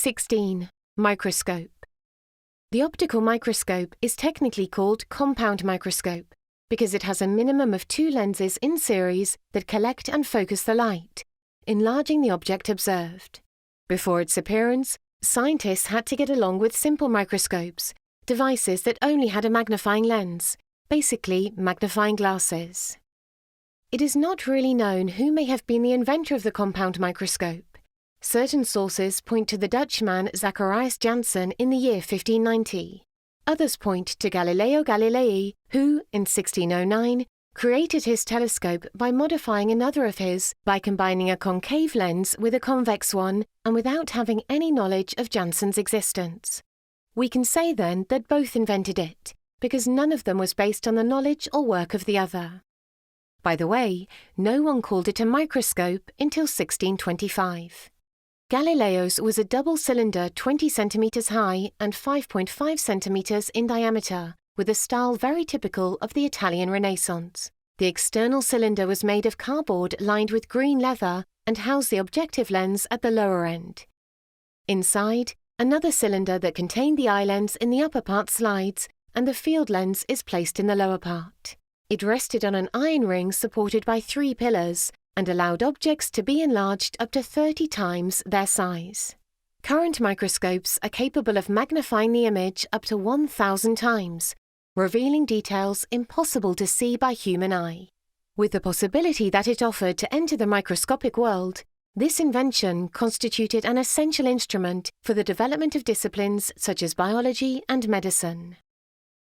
16. Microscope. The optical microscope is technically called compound microscope because it has a minimum of 2 lenses in series that collect and focus the light, enlarging the object observed. Before its appearance, scientists had to get along with simple microscopes, devices that only had a magnifying lens, basically magnifying glasses. It is not really known who may have been the inventor of the compound microscope. Certain sources point to the Dutchman Zacharias Janssen in the year 1590. Others point to Galileo Galilei, who, in 1609, created his telescope by modifying another of his by combining a concave lens with a convex one and without having any knowledge of Janssen's existence. We can say then that both invented it, because none of them was based on the knowledge or work of the other. By the way, no one called it a microscope until 1625. Galileo's was a double cylinder 20 centimeters high and 5.5 centimeters in diameter, with a style very typical of the Italian Renaissance. The external cylinder was made of cardboard lined with green leather and housed the objective lens at the lower end. Inside, another cylinder that contained the eye lens in the upper part slides, and the field lens is placed in the lower part. It rested on an iron ring supported by 3 pillars, and allowed objects to be enlarged up to 30 times their size. Current microscopes are capable of magnifying the image up to 1,000 times, revealing details impossible to see by human eye. With the possibility that it offered to enter the microscopic world, this invention constituted an essential instrument for the development of disciplines such as biology and medicine.